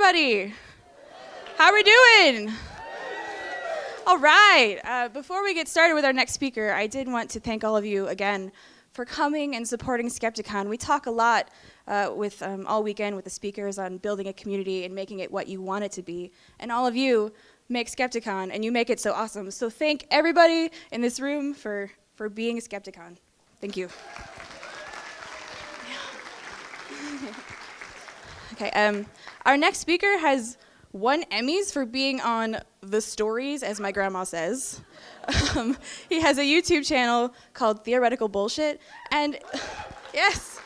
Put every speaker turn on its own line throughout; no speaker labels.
everybody. How are we doing? All right. Before we get started with our next speaker, I did want to thank all of you again for coming and supporting Skepticon. We talk a lot with all weekend with the speakers on building a community and making it what you want it to be. And all of you make Skepticon, and you make it so awesome. So thank everybody in this room for being a Skepticon. Thank you. Okay, our next speaker has won Emmys for being on The Stories, as my grandma says. He has a YouTube channel called Theoretical Bullshit, and yes,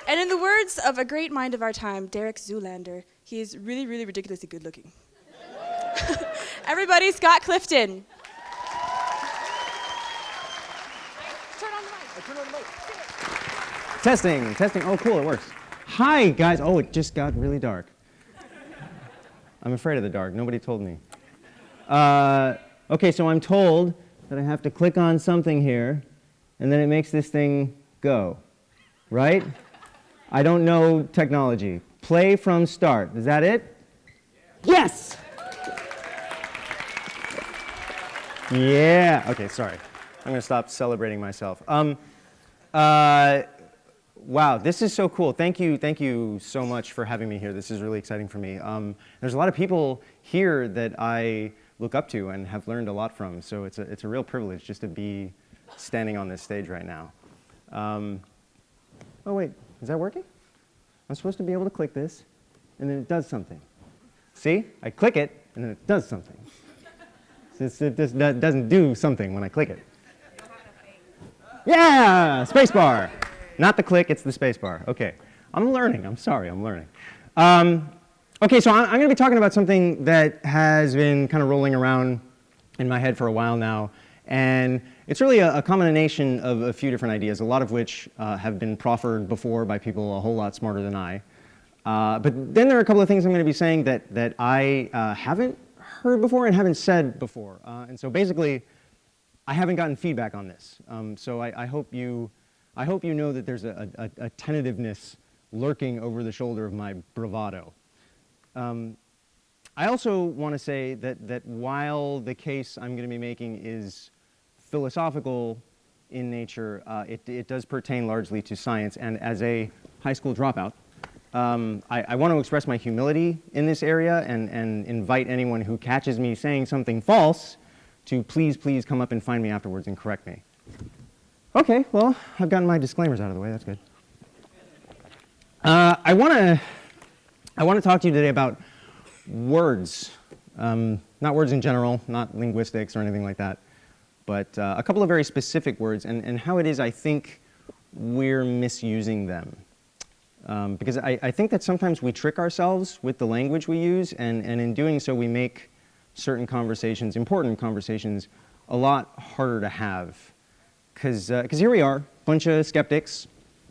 and in the words of a great mind of our time, Derek Zoolander, he is really, really ridiculously good looking. Everybody, Scott Clifton.
Turn on the mic. Turn on the mic. Testing. Oh, cool, it works. Hi, guys. Oh, it just got really dark. I'm afraid of the dark. Nobody told me. Okay, so I'm told that I have to click on something here, and then it makes this thing go, right? I don't know technology. Play from start. Is that it? Yes! Yeah. Okay, sorry. I'm going to stop celebrating myself. Wow, this is so cool. Thank you so much for having me here. This is really exciting for me. There's a lot of people here that I look up to and have learned a lot from, so it's a real privilege just to be standing on this stage right now. Oh wait, is that working? I'm supposed to be able to click this, and then it does something. See? I click it, and then it does something. It just doesn't do something when I click it. Yeah, spacebar. Not the click, it's the spacebar. Okay, I'm learning. I'm sorry, I'm learning. Okay, so I'm going to be talking about something that has been kind of rolling around in my head for a while now, and it's really a combination of a few different ideas, a lot of which have been proffered before by people a whole lot smarter than I. But then there are a couple of things I'm going to be saying that I haven't heard before and haven't said before. And so basically, I haven't gotten feedback on this. So I hope you know that there's a tentativeness lurking over the shoulder of my bravado. I also want to say that while the case I'm going to be making is philosophical in nature, it does pertain largely to science. And as a high school dropout, I want to express my humility in this area and invite anyone who catches me saying something false to please come up and find me afterwards and correct me. Okay, well, I've gotten my disclaimers out of the way. That's good. I want to talk to you today about words. Not words in general, not linguistics or anything like that, but a couple of very specific words and how it is I think we're misusing them. Because I think that sometimes we trick ourselves with the language we use, and in doing so we make certain conversations, important conversations, a lot harder to have. Because here we are, a bunch of skeptics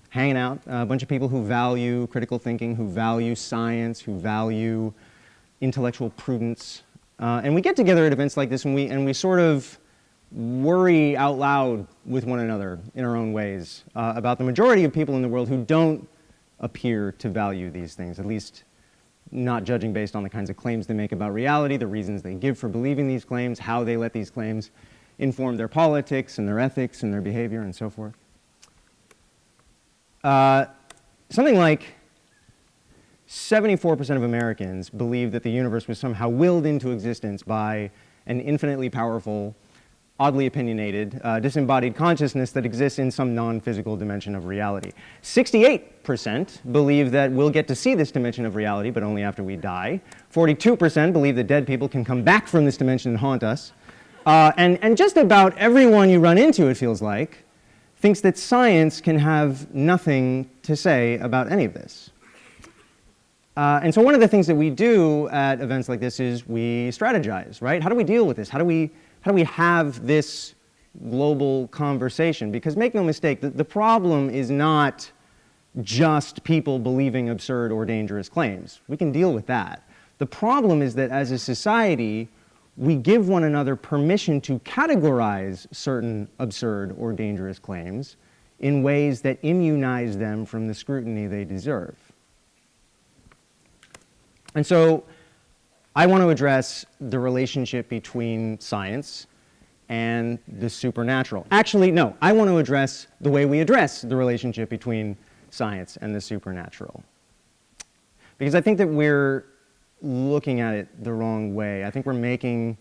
hanging out, a bunch of people who value critical thinking, who value science, who value intellectual prudence. And we get together at events like this and we sort of worry out loud with one another in our own ways about the majority of people in the world who don't appear to value these things, at least not judging based on the kinds of claims they make about reality, the reasons they give for believing these claims, how they let these claims inform their politics and their ethics and their behavior and so forth. Something like 74% of Americans believe that the universe was somehow willed into existence by an infinitely powerful, oddly opinionated, disembodied consciousness that exists in some non-physical dimension of reality. 68% believe that we'll get to see this dimension of reality, but only after we die. 42% believe that dead people can come back from this dimension and haunt us. And just about everyone you run into, it feels like, thinks that science can have nothing to say about any of this. And so one of the things that we do at events like this is we strategize, right? How do we deal with this? How do we have this global conversation? Because make no mistake, the problem is not just people believing absurd or dangerous claims. We can deal with that. The problem is that as a society, we give one another permission to categorize certain absurd or dangerous claims in ways that immunize them from the scrutiny they deserve. And so I want to address the relationship between science and the supernatural. Actually, no, I want to address the way we address the relationship between science and the supernatural. Because I think that we're looking at it the wrong way. I think we're making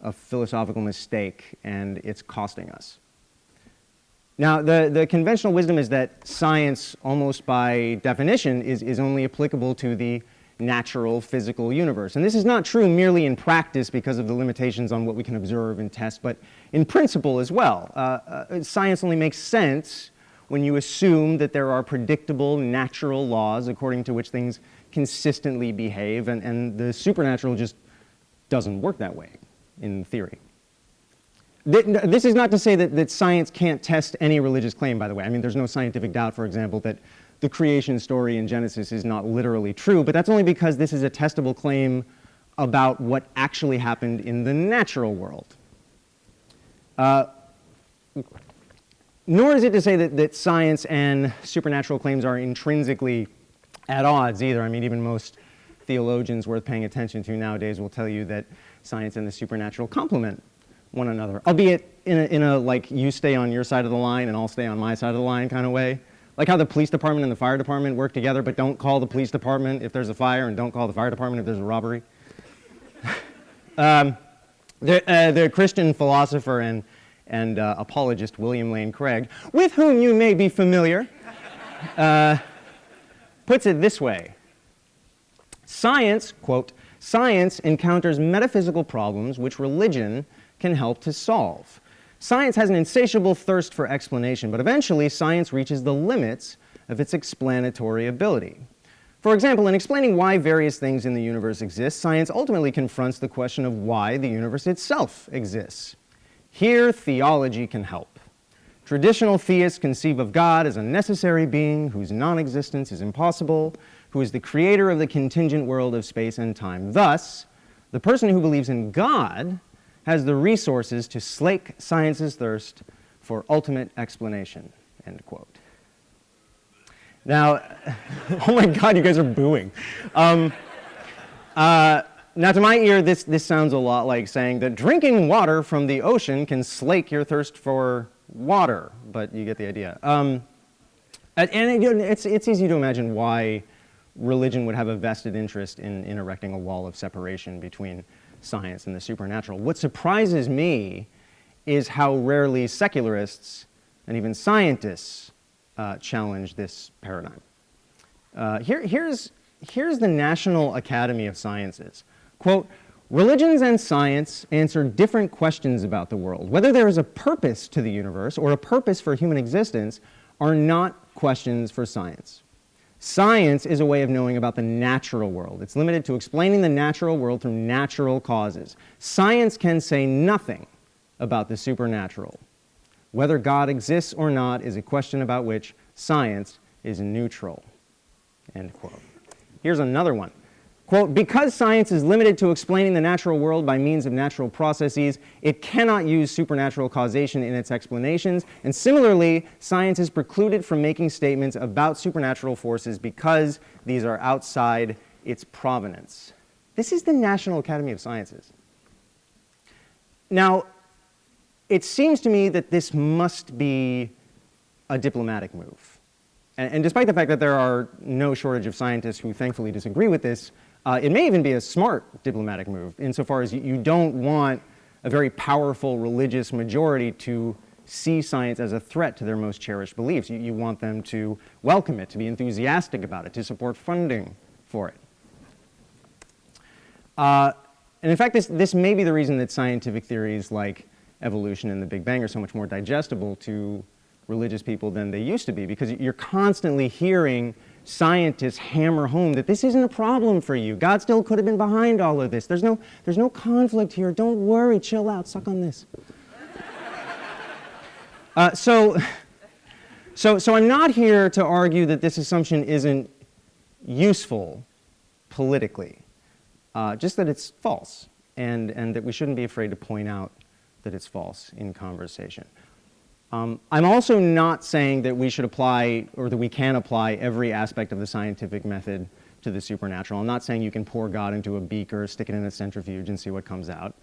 a philosophical mistake, and it's costing us. Now, the conventional wisdom is that science, almost by definition, is only applicable to the natural physical universe. And this is not true merely in practice because of the limitations on what we can observe and test, but in principle as well. Science only makes sense when you assume that there are predictable natural laws according to which things consistently behave, and the supernatural just doesn't work that way in theory. This is not to say that science can't test any religious claim, by the way. I mean, there's no scientific doubt, for example, that the creation story in Genesis is not literally true, but that's only because this is a testable claim about what actually happened in the natural world. Nor is it to say that science and supernatural claims are intrinsically at odds either. I mean, even most theologians worth paying attention to nowadays will tell you that science and the supernatural complement one another, albeit in a like you stay on your side of the line and I'll stay on my side of the line kind of way. Like how the police department and the fire department work together, but don't call the police department if there's a fire and don't call the fire department if there's a robbery. The Christian philosopher and apologist William Lane Craig, with whom you may be familiar, puts it this way. Science, quote, science encounters metaphysical problems which religion can help to solve. Science has an insatiable thirst for explanation, but eventually science reaches the limits of its explanatory ability. For example, in explaining why various things in the universe exist, science ultimately confronts the question of why the universe itself exists. Here, theology can help. Traditional theists conceive of God as a necessary being whose non-existence is impossible, who is the creator of the contingent world of space and time. Thus, the person who believes in God has the resources to slake science's thirst for ultimate explanation, end quote. Now, oh my God, you guys are booing. Now, to my ear, this sounds a lot like saying that drinking water from the ocean can slake your thirst for water, but you get the idea. It's easy to imagine why religion would have a vested interest in erecting a wall of separation between science and the supernatural. What surprises me is how rarely secularists and even scientists challenge this paradigm. Here's the National Academy of Sciences. Quote, religions and science answer different questions about the world. Whether there is a purpose to the universe or a purpose for human existence are not questions for science. Science is a way of knowing about the natural world. It's limited to explaining the natural world through natural causes. Science can say nothing about the supernatural. Whether God exists or not is a question about which science is neutral. End quote. Here's another one. Quote, because science is limited to explaining the natural world by means of natural processes, it cannot use supernatural causation in its explanations, and similarly, science is precluded from making statements about supernatural forces because these are outside its provenance. This is the National Academy of Sciences. Now, it seems to me that this must be a diplomatic move. And despite the fact that there are no shortage of scientists who thankfully disagree with this, it may even be a smart diplomatic move insofar as you don't want a very powerful religious majority to see science as a threat to their most cherished beliefs. You want them to welcome it, to be enthusiastic about it, to support funding for it. And in fact, this may be the reason that scientific theories like evolution and the Big Bang are so much more digestible to religious people than they used to be, because you're constantly hearing scientists hammer home that this isn't a problem for you. God still could have been behind all of this. There's no conflict here. Don't worry. Chill out. Suck on this. So I'm not here to argue that this assumption isn't useful politically, just that it's false, and that we shouldn't be afraid to point out that it's false in conversation. I'm also not saying that we should apply, or that we can apply, every aspect of the scientific method to the supernatural. I'm not saying you can pour God into a beaker, stick it in a centrifuge, and see what comes out.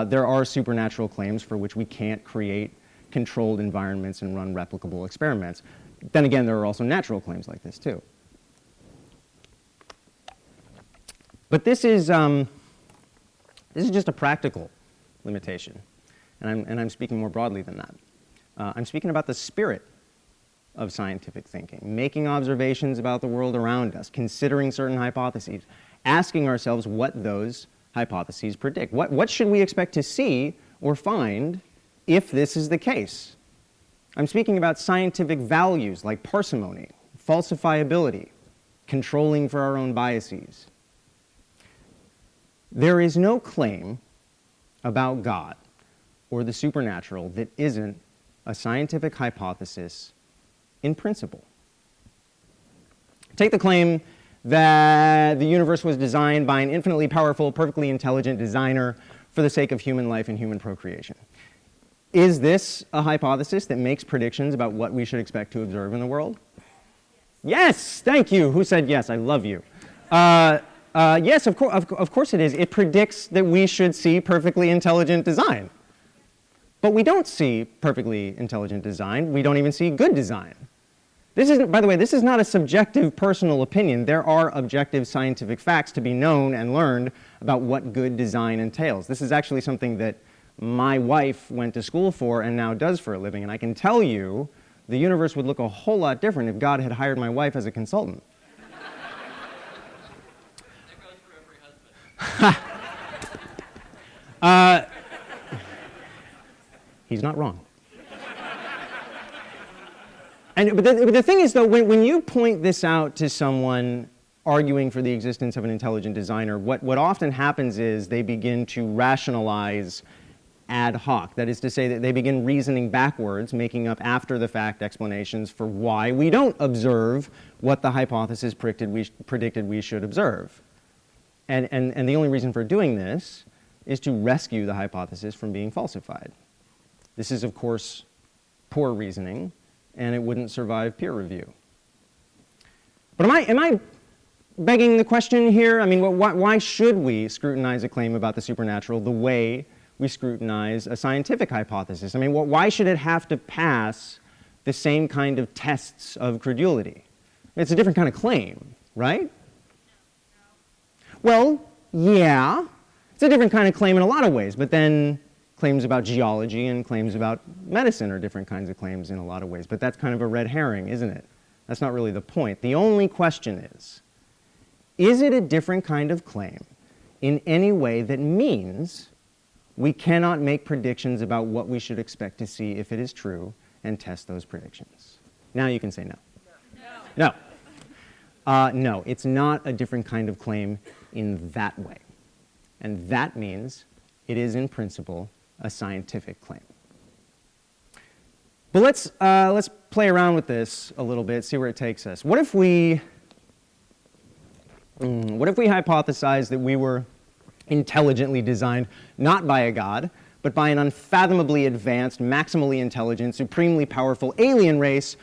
There are supernatural claims for which we can't create controlled environments and run replicable experiments. Then again, there are also natural claims like this, too. But this is just a practical limitation, and I'm speaking more broadly than that. I'm speaking about the spirit of scientific thinking, making observations about the world around us, considering certain hypotheses, asking ourselves what those hypotheses predict. What should we expect to see or find if this is the case? I'm speaking about scientific values like parsimony, falsifiability, controlling for our own biases. There is no claim about God or the supernatural that isn't a scientific hypothesis in principle. Take the claim that the universe was designed by an infinitely powerful, perfectly intelligent designer for the sake of human life and human procreation. Is this a hypothesis that makes predictions about what we should expect to observe in the world? Yes, thank you. Who said yes? I love you. Yes, of course it is. It predicts that we should see perfectly intelligent design. But we don't see perfectly intelligent design. We don't even see good design. This isn't, by the way, this is not a subjective personal opinion. There are objective scientific facts to be known and learned about what good design entails. This is actually something that my wife went to school for and now does for a living. And I can tell you the universe would look a whole lot different if God had hired my wife as a consultant.
That goes for every husband.
He's not wrong. But the thing is, though, when you point this out to someone arguing for the existence of an intelligent designer, what often happens is they begin to rationalize ad hoc. That is to say that they begin reasoning backwards, making up after-the-fact explanations for why we don't observe what the hypothesis predicted we should observe. And the only reason for doing this is to rescue the hypothesis from being falsified. This is, of course, poor reasoning, and it wouldn't survive peer review. But am I begging the question here? I mean, why should we scrutinize a claim about the supernatural the way we scrutinize a scientific hypothesis? I mean, why should it have to pass the same kind of tests of credulity? It's a different kind of claim, right? Well, yeah, it's a different kind of claim in a lot of ways, but then claims about geology and claims about medicine are different kinds of claims in a lot of ways. But that's kind of a red herring, isn't it? That's not really the point. The only question is it a different kind of claim in any way that means we cannot make predictions about what we should expect to see if it is true and test those predictions? Now you can say no. No. No, it's not a different kind of claim in that way. And that means it is in principle a scientific claim. But let's play around with this a little bit, see where it takes us. What if we hypothesize that we were intelligently designed not by a god, but by an unfathomably advanced, maximally intelligent, supremely powerful alien race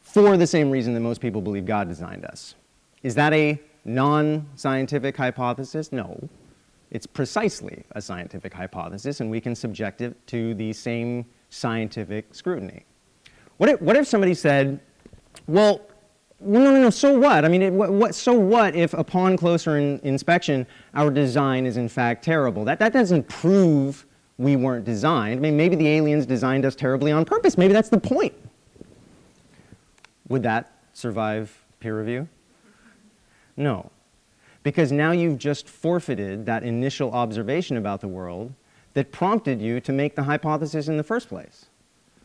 for the same reason that most people believe God designed us? Is that a non-scientific hypothesis? No. It's precisely a scientific hypothesis, and we can subject it to the same scientific scrutiny. What if somebody said, well, no, so what? I mean, so what if upon closer inspection our design is in fact terrible? That doesn't prove we weren't designed. I mean, maybe the aliens designed us terribly on purpose. Maybe that's the point. Would that survive peer review? No. Because now you've just forfeited that initial observation about the world that prompted you to make the hypothesis in the first place.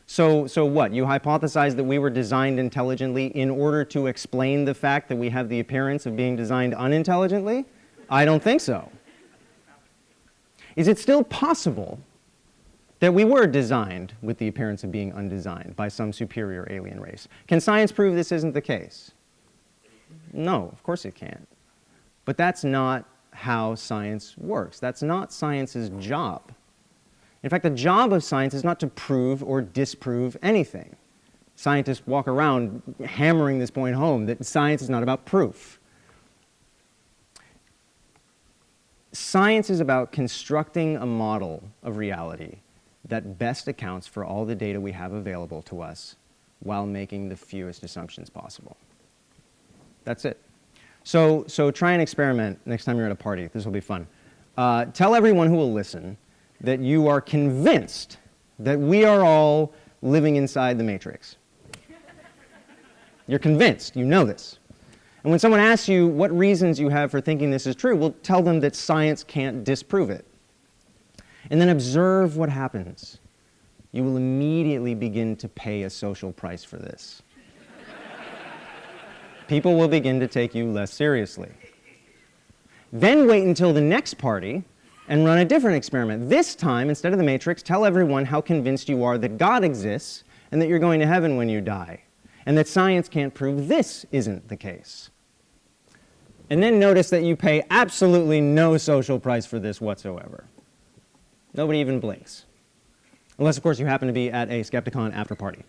So what? You hypothesized that we were designed intelligently in order to explain the fact that we have the appearance of being designed unintelligently? I don't think so. Is it still possible that we were designed with the appearance of being undesigned by some superior alien race? Can science prove this isn't the case? No, of course it can't. But that's not how science works. That's not science's job. In fact, the job of science is not to prove or disprove anything. Scientists walk around hammering this point home, that science is not about proof. Science is about constructing a model of reality that best accounts for all the data we have available to us while making the fewest assumptions possible. That's it. So try an experiment next time you're at a party. This will be fun. Tell everyone who will listen that you are convinced that we are all living inside the Matrix. You're convinced. You know this. And when someone asks you what reasons you have for thinking this is true, well, tell them that science can't disprove it. And then observe what happens. You will immediately begin to pay a social price for this. People will begin to take you less seriously. Then wait until the next party and run a different experiment. This time, instead of the Matrix, tell everyone how convinced you are that God exists and that you're going to heaven when you die, and that science can't prove this isn't the case. And then notice that you pay absolutely no social price for this whatsoever. Nobody even blinks. Unless, of course, you happen to be at a Skepticon after party.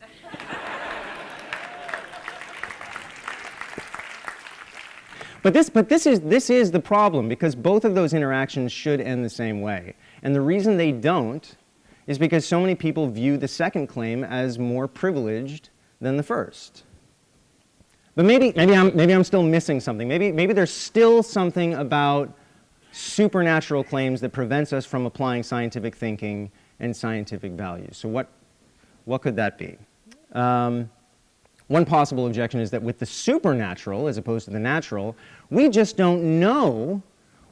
But this is the problem, because both of those interactions should end the same way. And the reason they don't is because so many people view the second claim as more privileged than the first. But maybe I'm still missing something. Maybe there's still something about supernatural claims that prevents us from applying scientific thinking and scientific values. So what could that be? One possible objection is that with the supernatural, as opposed to the natural, we just don't know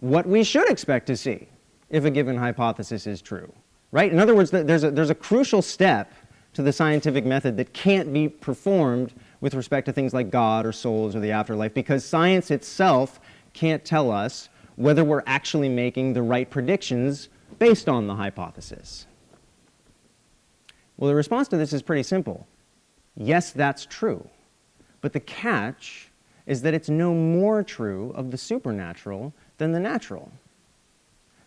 what we should expect to see if a given hypothesis is true, right? In other words, there's a crucial step to the scientific method that can't be performed with respect to things like God or souls or the afterlife, because science itself can't tell us whether we're actually making the right predictions based on the hypothesis. Well, the response to this is pretty simple. Yes, that's true. But the catch is that it's no more true of the supernatural than the natural.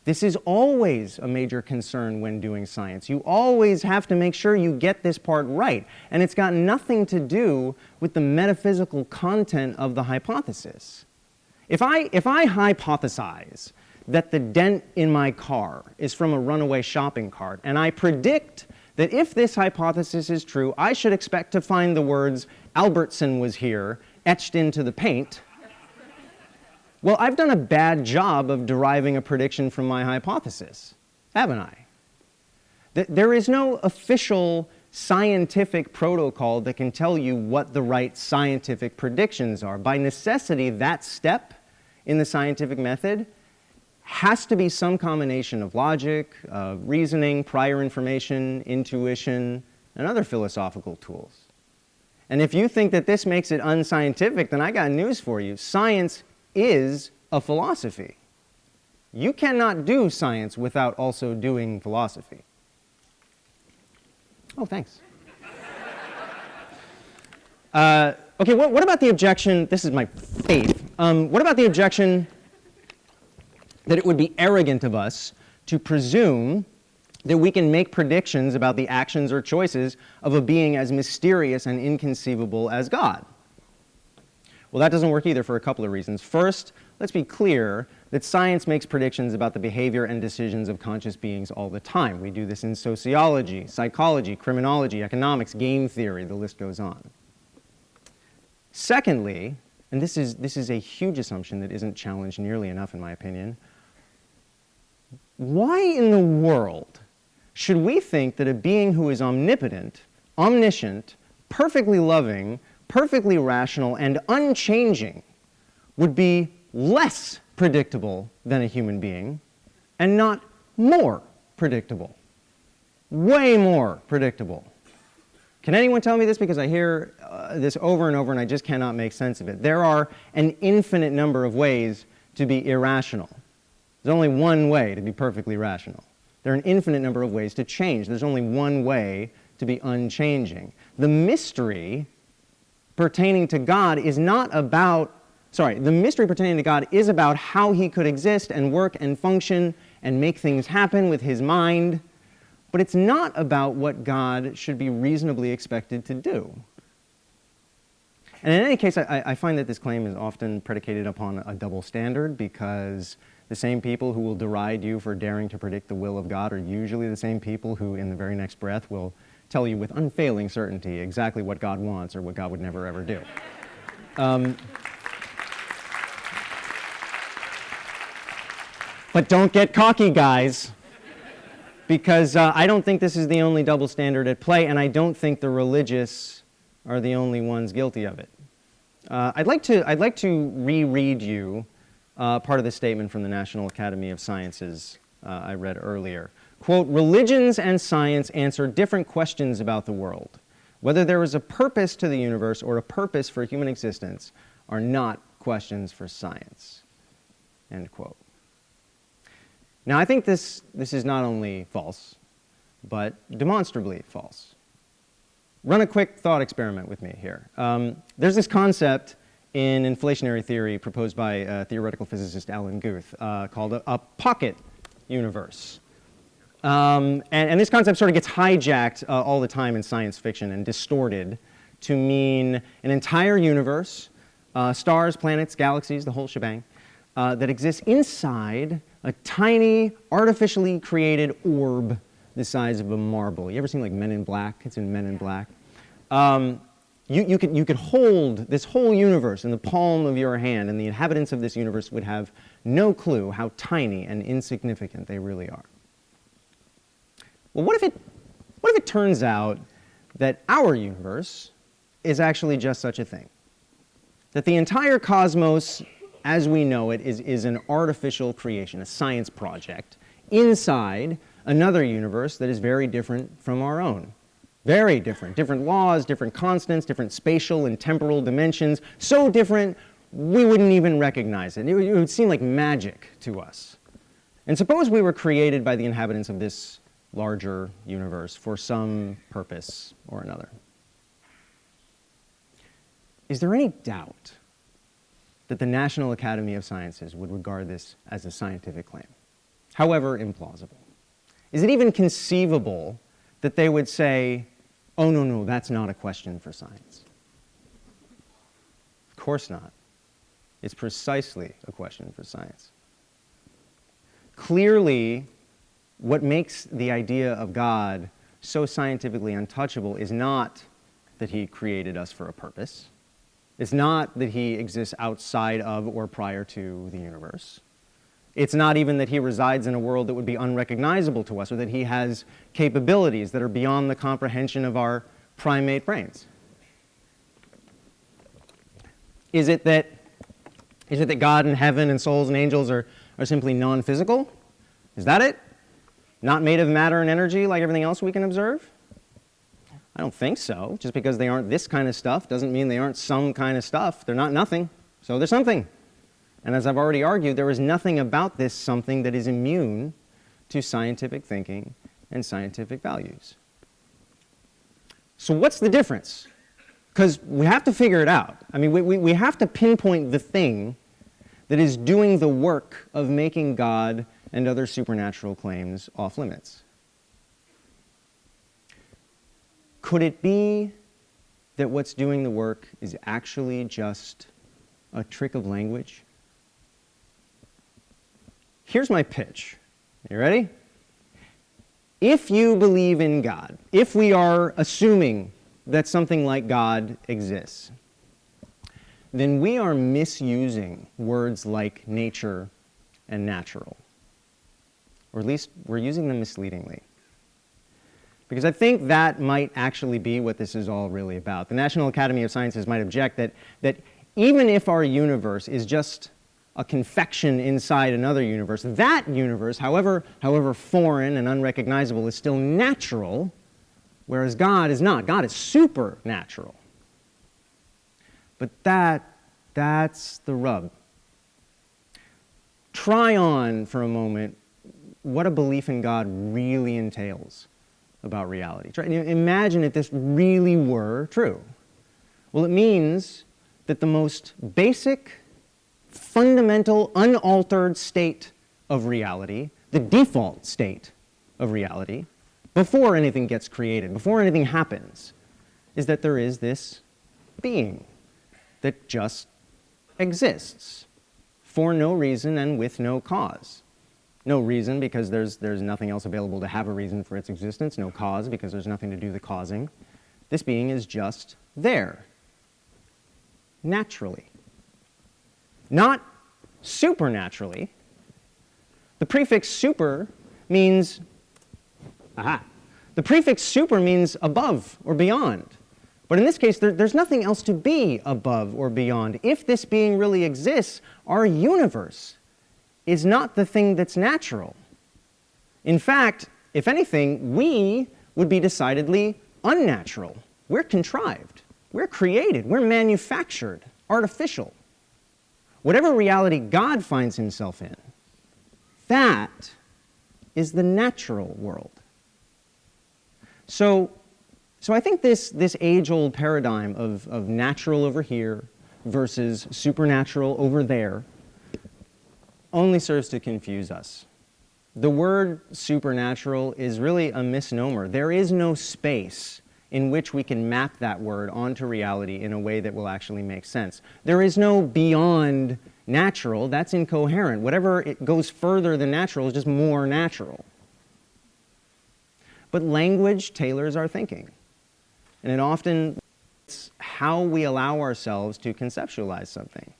This is always a major concern when doing science. You always have to make sure you get this part right. And it's got nothing to do with the metaphysical content of the hypothesis. If I hypothesize that the dent in my car is from a runaway shopping cart, and I predict that if this hypothesis is true, I should expect to find the words, "Albertson was here," etched into the paint, well, I've done a bad job of deriving a prediction from my hypothesis, haven't I? There is no official scientific protocol that can tell you what the right scientific predictions are. By necessity, that step in the scientific method has to be some combination of logic, reasoning, prior information, intuition, and other philosophical tools. And if you think that this makes it unscientific, then I got news for you. Science is a philosophy. You cannot do science without also doing philosophy. Oh, thanks. Okay, what about the objection? This is my fave. What about the objection that it would be arrogant of us to presume that we can make predictions about the actions or choices of a being as mysterious and inconceivable as God? Well, that doesn't work either for a couple of reasons. First, let's be clear that science makes predictions about the behavior and decisions of conscious beings all the time. We do this in sociology, psychology, criminology, economics, game theory, the list goes on. Secondly, and this is a huge assumption that isn't challenged nearly enough in my opinion, why in the world should we think that a being who is omnipotent, omniscient, perfectly loving, perfectly rational, and unchanging would be less predictable than a human being and not more predictable? Way more predictable. Can anyone tell me this? Because I hear this over and over and I just cannot make sense of it. There are an infinite number of ways to be irrational. There's only one way to be perfectly rational. There are an infinite number of ways to change. There's only one way to be unchanging. The mystery pertaining to God is not about, the mystery pertaining to God is about how he could exist and work and function and make things happen with his mind, but it's not about what God should be reasonably expected to do. And in any case, I find that this claim is often predicated upon a double standard because The same people who will deride you for daring to predict the will of God are usually the same people who, in the very next breath, will tell you with unfailing certainty exactly what God wants or what God would never ever do. But don't get cocky, guys, because I don't think this is the only double standard at play, and I don't think the religious are the only ones guilty of it. I'd like to reread you part of the statement from the National Academy of Sciences I read earlier. Quote, "Religions and science answer different questions about the world. Whether there is a purpose to the universe or a purpose for human existence are not questions for science." End quote. Now, I think this is not only false, but demonstrably false. Run a quick thought experiment with me here. There's this concept in inflationary theory proposed by theoretical physicist Alan Guth called a pocket universe. And this concept sort of gets hijacked all the time in science fiction and distorted to mean an entire universe, stars, planets, galaxies, the whole shebang, that exists inside a tiny, artificially created orb the size of a marble. You ever seen like Men in Black? It's in Men in Black. You could hold this whole universe in the palm of your hand, and the inhabitants of this universe would have no clue how tiny and insignificant they really are. Well, what if it turns out that our universe is actually just such a thing? That the entire cosmos, as we know it, is an artificial creation, a science project, inside another universe that is very different from our own. Very different. Different laws, different constants, different spatial and temporal dimensions. So different, we wouldn't even recognize it. It would seem like magic to us. And suppose we were created by the inhabitants of this larger universe for some purpose or another. Is there any doubt that the National Academy of Sciences would regard this as a scientific claim, however implausible? Is it even conceivable that they would say, oh, no, that's not a question for science? Of course not. It's precisely a question for science. Clearly, what makes the idea of God so scientifically untouchable is not that he created us for a purpose. It's not that he exists outside of or prior to the universe. It's not even that he resides in a world that would be unrecognizable to us, or that he has capabilities that are beyond the comprehension of our primate brains. Is it that God and heaven and souls and angels are simply non-physical? Is that it? Not made of matter and energy like everything else we can observe? I don't think so. Just because they aren't this kind of stuff doesn't mean they aren't some kind of stuff. They're not nothing, so they're something. And as I've already argued, there is nothing about this something that is immune to scientific thinking and scientific values. So what's the difference? Because we have to figure it out. I mean, we have to pinpoint the thing that is doing the work of making God and other supernatural claims off limits. Could it be that what's doing the work is actually just a trick of language? Here's my pitch. You ready? If you believe in God, if we are assuming that something like God exists, then we are misusing words like nature and natural. Or at least we're using them misleadingly. Because I think that might actually be what this is all really about. The National Academy of Sciences might object that even if our universe is just a confection inside another universe, that universe, however foreign and unrecognizable, is still natural, whereas God is not. God is supernatural. But that's the rub. Try on for a moment what a belief in God really entails about reality. Imagine if this really were true. Well, it means that the most basic, fundamental, unaltered state of reality, the default state of reality, before anything gets created, before anything happens, is that there is this being that just exists for no reason and with no cause. No reason because there's nothing else available to have a reason for its existence. No cause because there's nothing to do the causing. This being is just there, naturally. Not supernaturally. The prefix super means, the prefix super means above or beyond. But in this case, there's nothing else to be above or beyond. If this being really exists, our universe is not the thing that's natural. In fact, if anything, we would be decidedly unnatural. We're contrived. We're created. We're manufactured, artificial. Whatever reality God finds himself in, that is the natural world. So I think this age-old paradigm of natural over here versus supernatural over there only serves to confuse us. The word supernatural is really a misnomer. There is no space in which we can map that word onto reality in a way that will actually make sense. There is no beyond natural. That's incoherent. Whatever it goes further than natural is just more natural. But language tailors our thinking. And it often is how we allow ourselves to conceptualize something.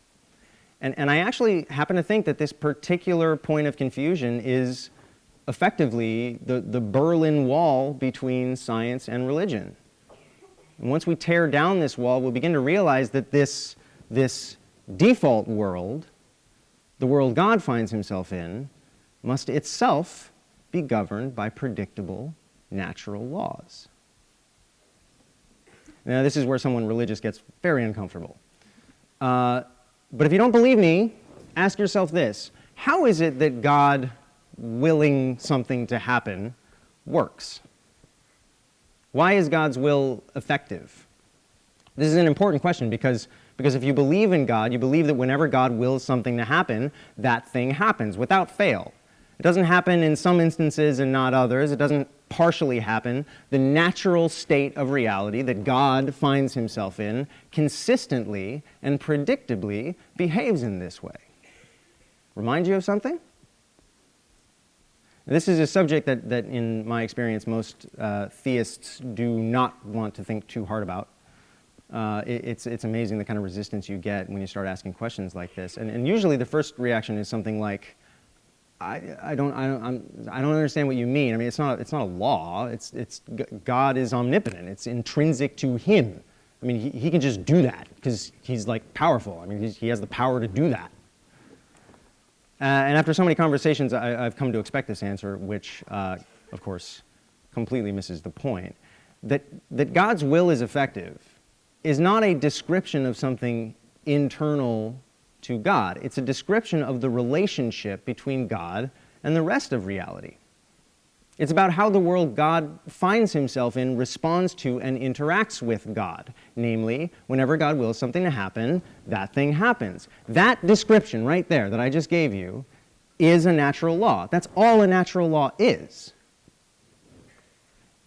And I actually happen to think that this particular point of confusion is effectively the Berlin Wall between science and religion. And once we tear down this wall, we'll begin to realize that this default world, the world God finds himself in, must itself be governed by predictable natural laws. Now, this is where someone religious gets very uncomfortable. But if you don't believe me, ask yourself this. How is it that God willing something to happen works? Why is God's will effective? This is an important question because if you believe in God, you believe that whenever God wills something to happen, that thing happens without fail. It doesn't happen in some instances and not others. It doesn't partially happen. The natural state of reality that God finds himself in consistently and predictably behaves in this way. Remind you of something? This is a subject that in my experience, most theists do not want to think too hard about. It's amazing the kind of resistance you get when you start asking questions like this. And usually the first reaction is something like, I don't understand what you mean. I mean, it's not a law. God is omnipotent. It's intrinsic to him. I mean, he can just do that because he's like powerful. I mean, he has the power to do that. And after so many conversations, I've come to expect this answer, which, of course, completely misses the point. That God's will is effective is not a description of something internal to God. It's a description of the relationship between God and the rest of reality. It's about how the world God finds himself in responds to and interacts with God. Namely, whenever God wills something to happen, that thing happens. That description right there that I just gave you is a natural law. That's all a natural law is.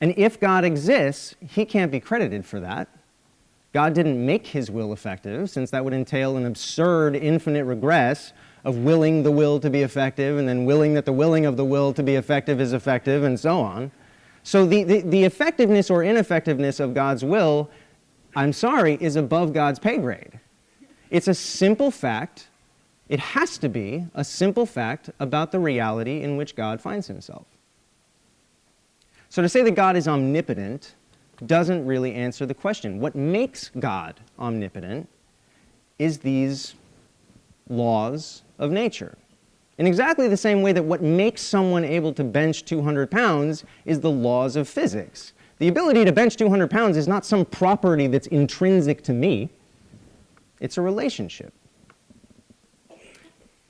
And if God exists, he can't be credited for that. God didn't make his will effective, since that would entail an absurd infinite regress of willing the will to be effective and then willing that the willing of the will to be effective is effective and so on. So the effectiveness or ineffectiveness of God's will, I'm sorry, is above God's pay grade. It's a simple fact. It has to be a simple fact about the reality in which God finds himself. So to say that God is omnipotent doesn't really answer the question. What makes God omnipotent is these laws of nature. In exactly the same way that what makes someone able to bench 200 pounds is the laws of physics. The ability to bench 200 pounds is not some property that's intrinsic to me. It's a relationship.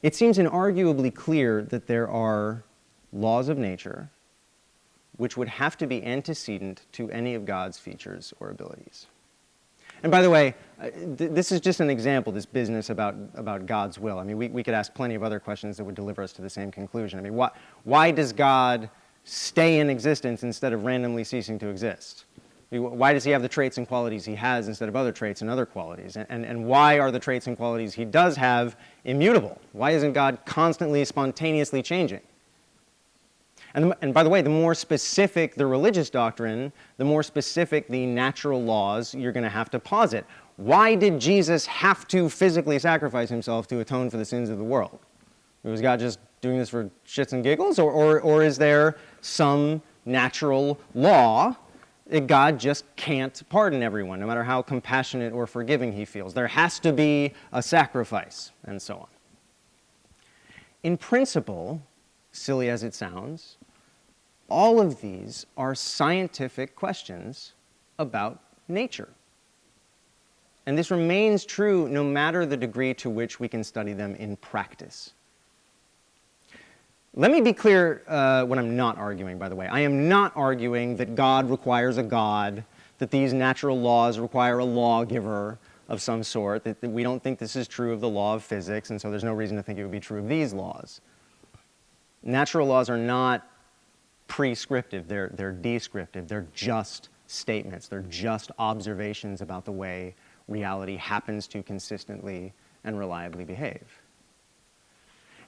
It seems inarguably clear that there are laws of nature which would have to be antecedent to any of God's features or abilities. And by the way, this is just an example, this business about God's will. I mean, we could ask plenty of other questions that would deliver us to the same conclusion. I mean, why does God stay in existence instead of randomly ceasing to exist? Why does he have the traits and qualities he has instead of other traits and other qualities? And why are the traits and qualities he does have immutable? Why isn't God constantly, spontaneously changing? And by the way, the more specific the religious doctrine, the more specific the natural laws you're going to have to posit. Why did Jesus have to physically sacrifice himself to atone for the sins of the world? Was God just doing this for shits and giggles? Or is there some natural law that God just can't pardon everyone, no matter how compassionate or forgiving he feels? There has to be a sacrifice, and so on. In principle, silly as it sounds, all of these are scientific questions about nature. And this remains true no matter the degree to which we can study them in practice. Let me be clear what I'm not arguing, by the way. I am not arguing that God requires a God, that these natural laws require a lawgiver of some sort, that we don't think this is true of the law of physics, and so there's no reason to think it would be true of these laws. Natural laws are not prescriptive, they're descriptive, they're just statements, they're just observations about the way reality happens to consistently and reliably behave.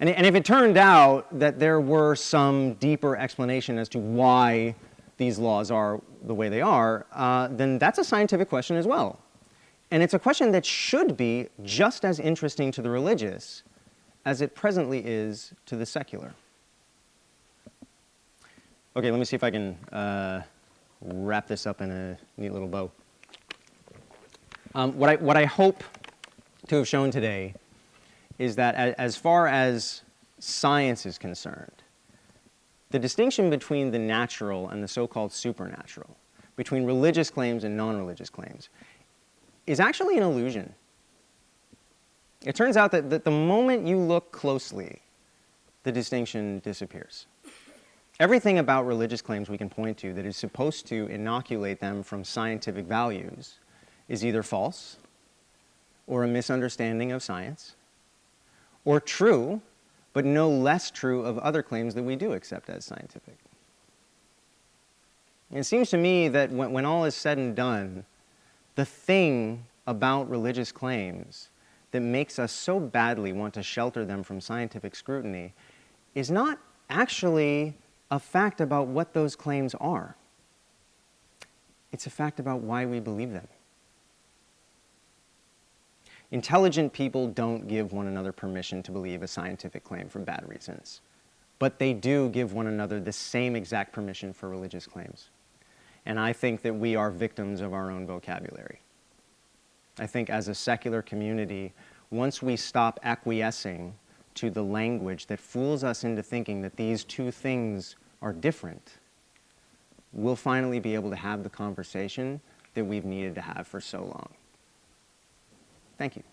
And if it turned out that there were some deeper explanation as to why these laws are the way they are, then that's a scientific question as well. And it's a question that should be just as interesting to the religious as it presently is to the secular. Okay, let me see if I can wrap this up in a neat little bow. What I hope to have shown today is that as far as science is concerned, the distinction between the natural and the so-called supernatural, between religious claims and non-religious claims, is actually an illusion. It turns out that the moment you look closely, the distinction disappears. Everything about religious claims we can point to that is supposed to inoculate them from scientific values is either false, or a misunderstanding of science, or true, but no less true of other claims that we do accept as scientific. And it seems to me that when all is said and done, the thing about religious claims that makes us so badly want to shelter them from scientific scrutiny is not actually a fact about what those claims are. It's a fact about why we believe them. Intelligent people don't give one another permission to believe a scientific claim for bad reasons, but they do give one another the same exact permission for religious claims. And I think that we are victims of our own vocabulary. I think as a secular community, once we stop acquiescing to the language that fools us into thinking that these two things are different, we'll finally be able to have the conversation that we've needed to have for so long. Thank you.